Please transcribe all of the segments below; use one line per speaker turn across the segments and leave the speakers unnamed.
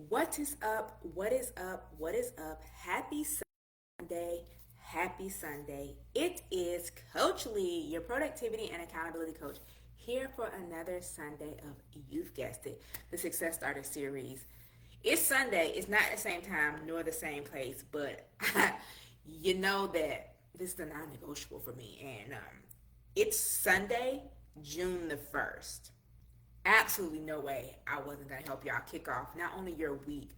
What is up? What is up? What is up? Happy Sunday. Happy Sunday. It is Coach Lee, your productivity and accountability coach, here for another Sunday of, you've guessed it, the Success Starter series. It's Sunday. It's not the same time nor the same place, but you know that this is a non negotiable for me. And it's Sunday, June the 1st. Absolutely no way I wasn't going to help y'all kick off not only your week,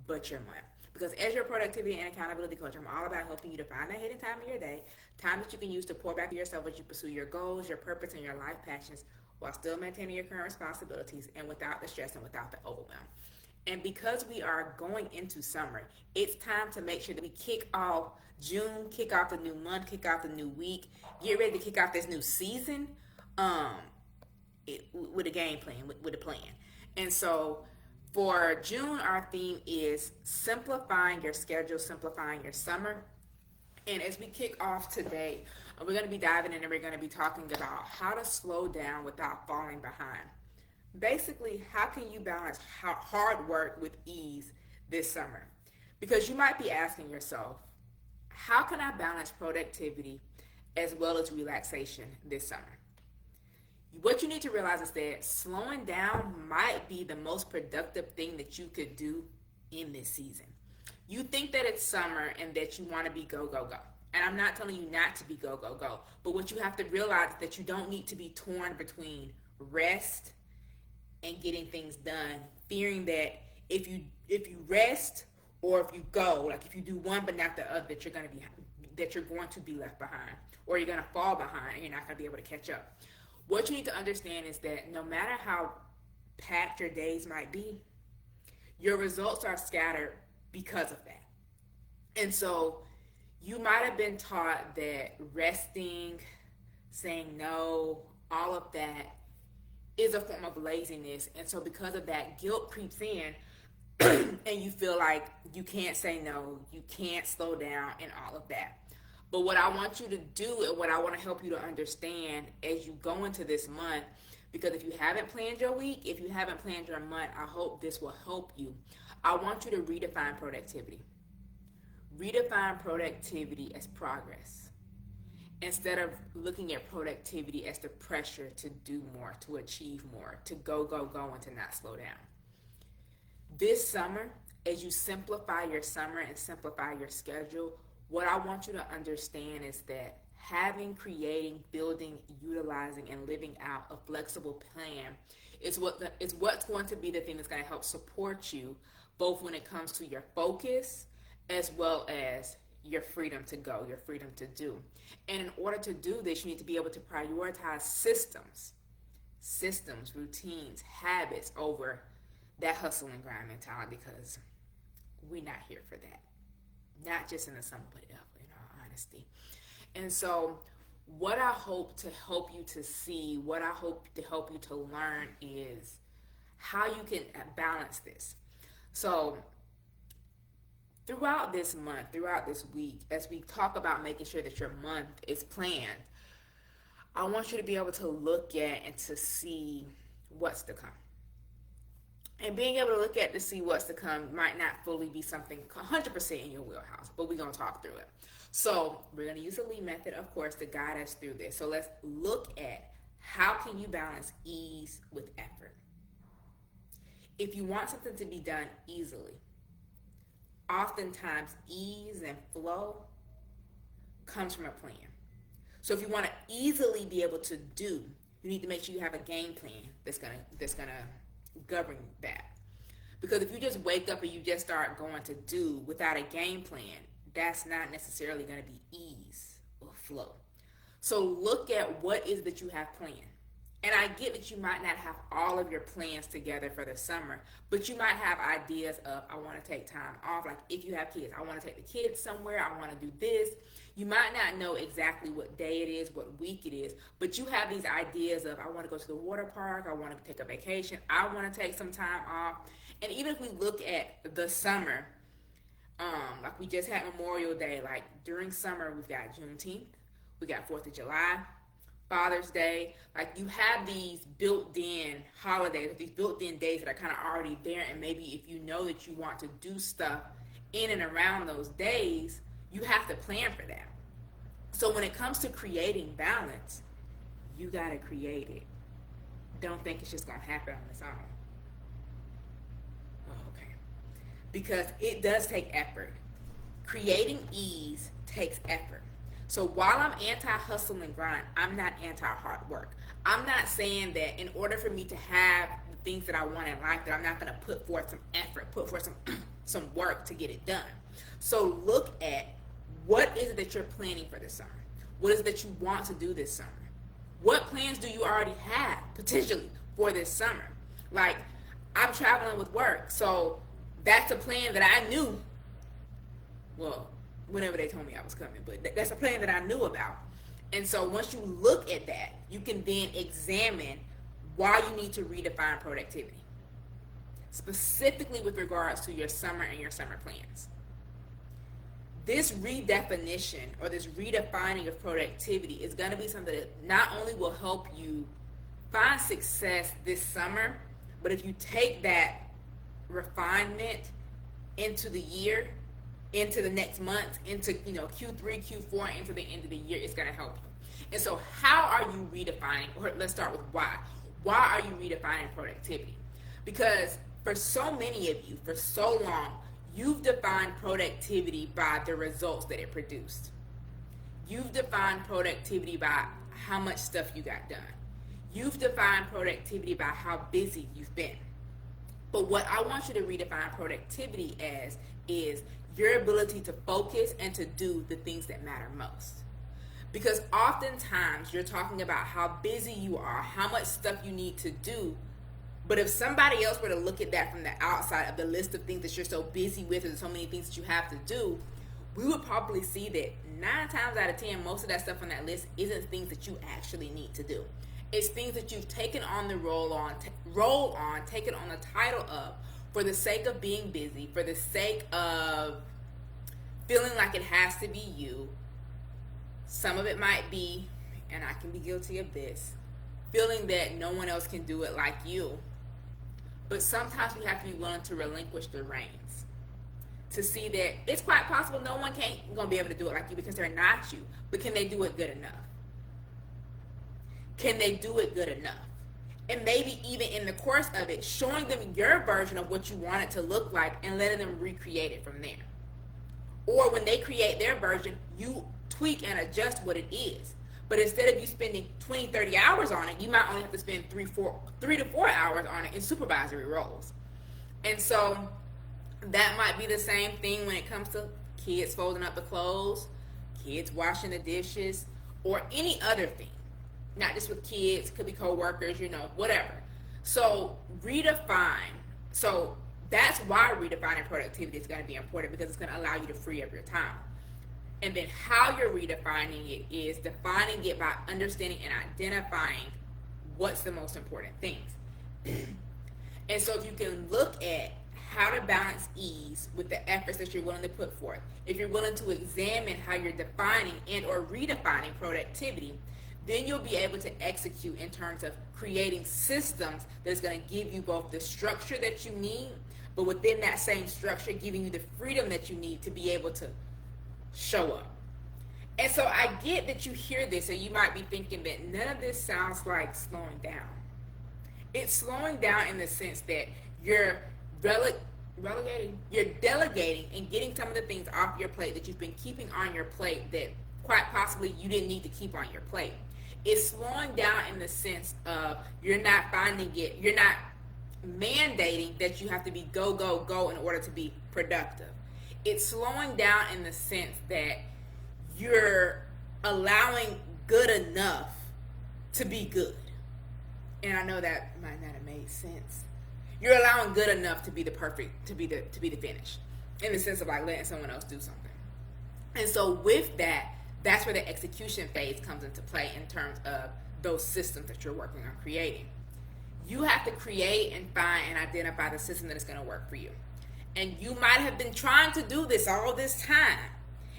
but your month. Because as your productivity and accountability coach, I'm all about helping you to find that hidden time in your day, time that you can use to pour back to yourself as you pursue your goals, your purpose, and your life passions while still maintaining your current responsibilities and without the stress and without the overwhelm. And because we are going into summer, it's time to make sure that we kick off June, kick off the new month, kick off the new week, get ready to kick off this new season. Um, with a game plan, with a plan. And so for June, our theme is simplifying your schedule, simplifying your summer. And as we kick off today, we're going to be diving in and we're going to be talking about how to slow down without falling behind. Basically, how can you balance hard work with ease this summer? Because you might be asking yourself, how can I balance productivity as well as relaxation this summer? What you need to realize is that slowing down might be the most productive thing that you could do in this season. You think that it's summer and that you want to be go, go, go. And I'm not telling you not to be go, go, go. But what you have to realize is that you don't need to be torn between rest and getting things done, fearing that if you rest or if you go, like if you do one but not the other, that you're going to be left behind, or you're going to fall behind and you're not going to be able to catch up. What you need to understand is that no matter how packed your days might be, your results are scattered because of that. And so you might have been taught that resting, saying no, all of that is a form of laziness. And so because of that, guilt creeps in and you feel like you can't say no, you can't slow down, and all of that. But what I want you to do and what I want to help you to understand as you go into this month, because if you haven't planned your week, if you haven't planned your month, I hope this will help you. I want you to redefine productivity. Redefine productivity as progress instead of looking at productivity as the pressure to do more, to achieve more, to go, go, go, and to not slow down. This summer, as you simplify your summer and simplify your schedule, what I want you to understand is that having, creating, building, utilizing, and living out a flexible plan is what's going to be the thing that's going to help support you, both when it comes to your focus as well as your freedom to go, your freedom to do. And in order to do this, you need to be able to prioritize systems, routines, habits over that hustle and grind mentality, because we're not here for that. Not just in the summer, but ever, in all honesty. And so what I hope to help you to see, what I hope to help you to learn is how you can balance this. So throughout this month, throughout this week, as we talk about making sure that your month is planned, I want you to be able to look at and to see what's to come. And being able to look at to see what's to come might not fully be something 100% in your wheelhouse, but we're going to talk through it. So we're going to use the Lee method, of course, to guide us through this. So let's look at how can you balance ease with effort. If you want something to be done easily, oftentimes ease and flow comes from a plan. So if you want to easily be able to do, you need to make sure you have a game plan that's gonna govern that. Because if you just wake up and you just start going to do without a game plan, that's not necessarily going to be ease or flow. So look at what is that you have planned. And I get that you might not have all of your plans together for the summer, but you might have ideas of, I want to take time off. Like if you have kids, I want to take the kids somewhere, I want to do this. You might not know exactly what day it is, what week it is, but you have these ideas of, I want to go to the water park, I want to take a vacation, I want to take some time off. And even if we look at the summer, like we just had Memorial Day, like during summer, we've got Juneteenth, we got 4th of July, Father's Day. Like, you have these built-in holidays, these built-in days that are kind of already there, and maybe if you know that you want to do stuff in and around those days, you have to plan for that. So when it comes to creating balance, you got to create it. Don't think it's just going to happen on its own. Oh, okay. Because it does take effort. Creating ease takes effort. So while I'm anti-hustle and grind, I'm not anti-hard work. I'm not saying that in order for me to have the things that I want in life, that I'm not going to put forth some effort, put forth some work to get it done. So look at, what is it that you're planning for this summer? What is it that you want to do this summer? What plans do you already have potentially for this summer? Like, I'm traveling with work, so that's a plan that I knew, well, whenever they told me I was coming, but that's a plan that I knew about. And so once you look at that, you can then examine why you need to redefine productivity, specifically with regards to your summer and your summer plans. This redefinition or this redefining of productivity is going to be something that not only will help you find success this summer, but if you take that refinement into the year, into the next month, into Q3, Q4, into the end of the year, it's going to help you. And so how are you redefining, or let's start with why. Why are you redefining productivity? Because for so many of you, for so long, you've defined productivity by the results that it produced. You've defined productivity by how much stuff you got done. You've defined productivity by how busy you've been. But what I want you to redefine productivity as is your ability to focus and to do the things that matter most. Because oftentimes you're talking about how busy you are, how much stuff you need to do, but if somebody else were to look at that from the outside of the list of things that you're so busy with and so many things that you have to do, we would probably see that 9 times out of 10, most of that stuff on that list isn't things that you actually need to do. It's things that you've taken on the taken on the title of, for the sake of being busy, for the sake of feeling like it has to be you. Some of it might be, and I can be guilty of this, feeling that no one else can do it like you. But sometimes we have to be willing to relinquish the reins, to see that it's quite possible no one gonna be able to do it like you because they're not you. But can they do it good enough? Can they do it good enough? And maybe even in the course of it, showing them your version of what you want it to look like and letting them recreate it from there. Or when they create their version, you tweak and adjust what it is. But instead of you spending 20, 30 hours on it, you might only have to spend 3 to 4 hours on it in supervisory roles. And so that might be the same thing when it comes to kids folding up the clothes, kids washing the dishes, or any other thing. Not just with kids, could be co-workers, whatever. So redefine. So that's why redefining productivity is going to be important, because it's going to allow you to free up your time. And then how you're redefining it is defining it by understanding and identifying what's the most important things. And so if you can look at how to balance ease with the efforts that you're willing to put forth, if you're willing to examine how you're defining and or redefining productivity, then you'll be able to execute in terms of creating systems that's going to give you both the structure that you need, but within that same structure, giving you the freedom that you need to be able to show up. And so I get that you hear this and you might be thinking that none of this sounds like slowing down. It's slowing down in the sense that you're you're delegating and getting some of the things off your plate that you've been keeping on your plate that quite possibly you didn't need to keep on your plate. It's slowing down in the sense of you're not mandating that you have to be go, go, go in order to be productive. It's slowing down in the sense that you're allowing good enough to be good. And I know that might not have made sense. You're allowing good enough to be the perfect, to be the finish, in the sense of like letting someone else do something. And so with that, that's where the execution phase comes into play in terms of those systems that you're working on creating. You have to create and find and identify the system that is going to work for you. And you might have been trying to do this all this time,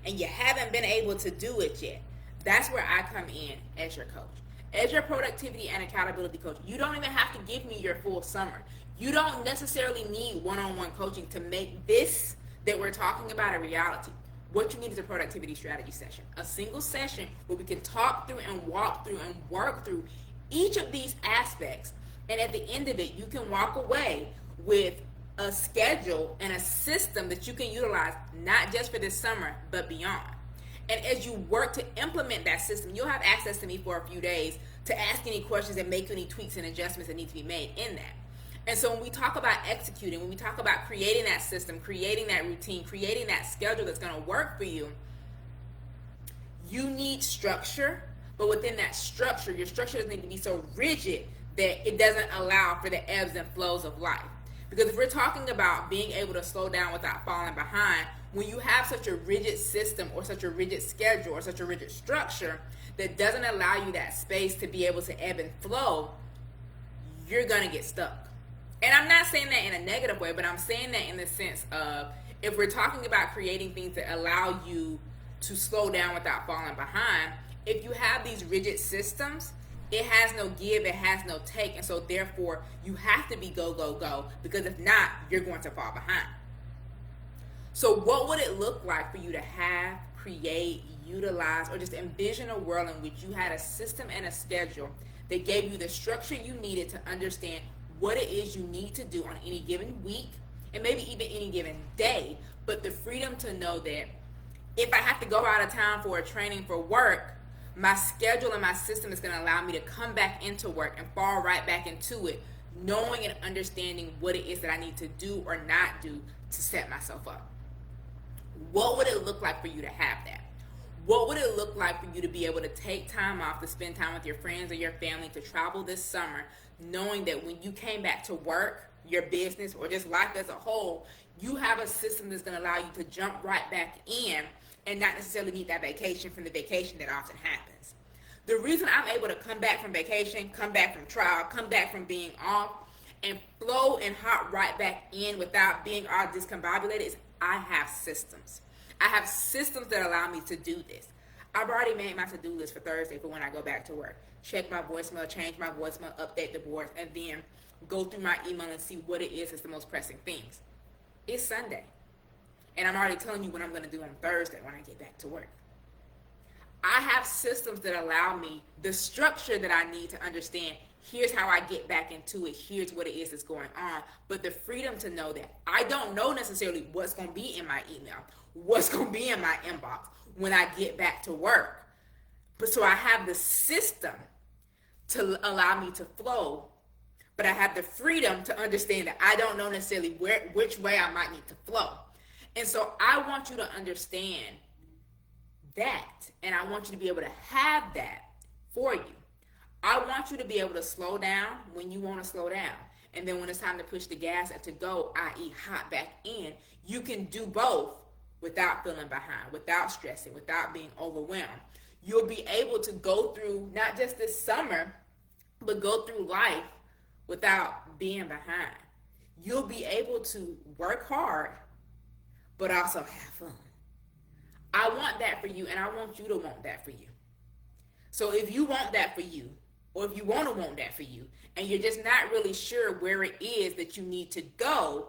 and you haven't been able to do it yet. That's where I come in as your coach. As your productivity and accountability coach, you don't even have to give me your full summer. You don't necessarily need one-on-one coaching to make this that we're talking about a reality. What you need is a productivity strategy session, a single session where we can talk through and walk through and work through each of these aspects. And at the end of it, you can walk away with a schedule and a system that you can utilize not just for this summer, but beyond. And as you work to implement that system, you'll have access to me for a few days to ask any questions and make any tweaks and adjustments that need to be made in that. And so when we talk about executing, when we talk about creating that system, creating that routine, creating that schedule that's going to work for you, you need structure. But within that structure, your structure doesn't need to be so rigid that it doesn't allow for the ebbs and flows of life. Because if we're talking about being able to slow down without falling behind, when you have such a rigid system or such a rigid schedule or such a rigid structure that doesn't allow you that space to be able to ebb and flow, you're going to get stuck. And I'm not saying that in a negative way, but I'm saying that in the sense of if we're talking about creating things that allow you to slow down without falling behind, if you have these rigid systems, it has no give, it has no take, and so therefore you have to be go, go, go, because if not, you're going to fall behind. So what would it look like for you to have, create, utilize, or just envision a world in which you had a system and a schedule that gave you the structure you needed to understand what it is you need to do on any given week, and maybe even any given day, but the freedom to know that if I have to go out of town for a training for work, my schedule and my system is going to allow me to come back into work and fall right back into it, knowing and understanding what it is that I need to do or not do to set myself up. What would it look like for you to have that? What would it look like for you to be able to take time off to spend time with your friends or your family, to travel this summer, knowing that when you came back to work, your business, or just life as a whole, you have a system that's going to allow you to jump right back in and not necessarily need that vacation from the vacation that often happens. The reason I'm able to come back from vacation, come back from trial, come back from being off, and flow and hop right back in without being all discombobulated is I have systems. I have systems that allow me to do this. I've already made my to-do list for Thursday for when I go back to work. Check my voicemail, change my voicemail, update the boards, and then go through my email and see what it is that's the most pressing things. It's Sunday. And I'm already telling you what I'm going to do on Thursday when I get back to work. I have systems that allow me the structure that I need to understand. Here's how I get back into it. Here's what it is that's going on. But the freedom to know that I don't know necessarily what's going to be in my email, what's going to be in my inbox when I get back to work. But so I have the system to allow me to flow, but I have the freedom to understand that I don't know necessarily which way I might need to flow. And so I want you to understand that, and I want you to be able to have that for you. I want you to be able to slow down when you want to slow down. And then when it's time to push the gas and to go, i.e. hop back in, you can do both without feeling behind, without stressing, without being overwhelmed. You'll be able to go through not just this summer, but go through life without being behind. You'll be able to work hard, but also have fun. I want that for you, and I want you to want that for you. So if you want that for you, or if you want to want that for you, and you're just not really sure where it is that you need to go,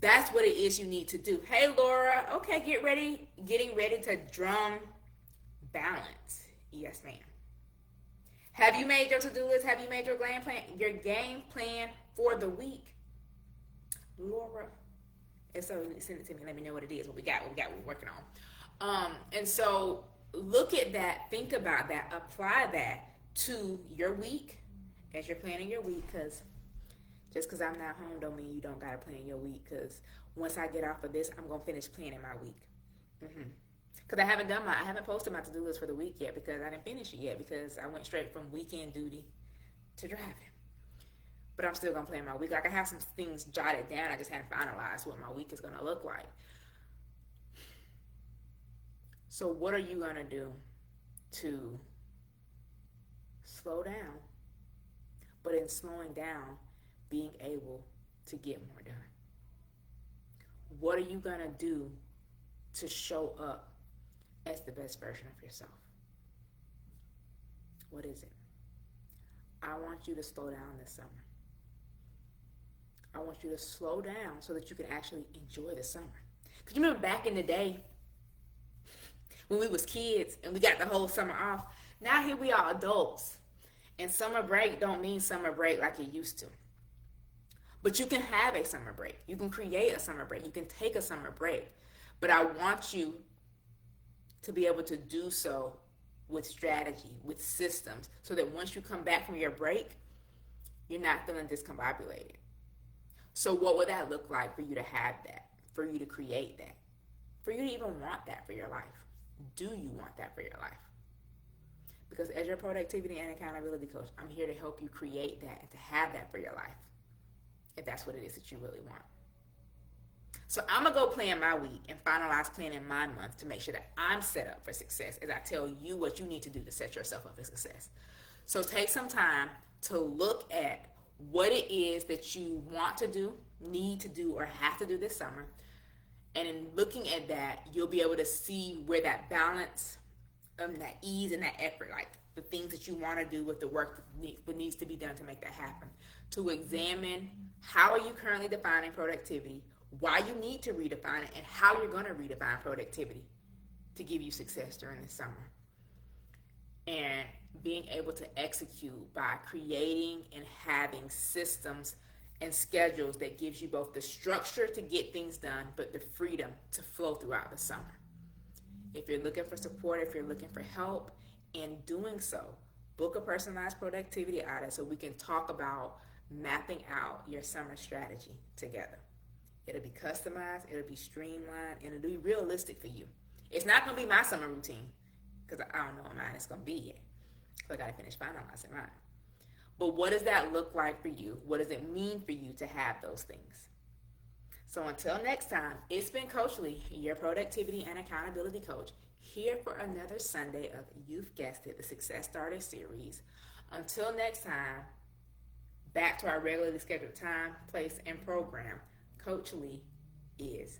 that's what it is you need to do. Hey, Laura, okay, getting ready to drum balance. Yes, ma'am. Have you made your to-do list? Have you made your game plan for the week? Laura. And so send it to me. Let me know what it is, what we got, what we're working on. And so look at that, think about that, apply that to your week as you're planning your week, because just because I'm not home don't mean you don't got to plan your week, because once I get off of this, I'm going to finish planning my week. Because I haven't posted my to-do list for the week yet, because I didn't finish it yet, because I went straight from weekend duty to driving. But I'm still going to plan my week. Like, I have some things jotted down. I just haven't finalized what my week is going to look like. So what are you going to do to slow down, but in slowing down, being able to get more done? What are you going to do to show up as the best version of yourself? What is it? I want you to slow down this summer. I want you to slow down so that you can actually enjoy the summer. Because you remember back in the day when we was kids and we got the whole summer off. Now here we are adults. And summer break don't mean summer break like it used to. But you can have a summer break. You can create a summer break. You can take a summer break. But I want you to be able to do so with strategy, with systems, so that once you come back from your break, you're not feeling discombobulated. So what would that look like for you to have that, for you to create that, for you to even want that for your life? Do you want that for your life? Because as your productivity and accountability coach, I'm here to help you create that and to have that for your life, if that's what it is that you really want. So I'm going to go plan my week and finalize planning my month to make sure that I'm set up for success as I tell you what you need to do to set yourself up for success. So take some time to look at what it is that you want to do, need to do, or have to do this summer. And in looking at that, you'll be able to see where that balance, that ease and that effort, like the things that you want to do with the work that needs to be done to make that happen. To examine how are you currently defining productivity, why you need to redefine it, and how you're going to redefine productivity to give you success during the summer. And being able to execute by creating and having systems and schedules that gives you both the structure to get things done, but the freedom to flow throughout the summer. If you're looking for support, if you're looking for help in doing so, book a personalized productivity audit so we can talk about mapping out your summer strategy together. It'll be customized, it'll be streamlined, and it'll be realistic for you. It's not going to be my summer routine because I don't know what mine is going to be yet. So I got to finish finalizing mine. But what does that look like for you? What does it mean for you to have those things? So until next time, it's been Coach Lee, your productivity and accountability coach, here for another Sunday of You've Guessed It, the Success Starter series. Until next time, back to our regularly scheduled time, place, and program. Coach Lee is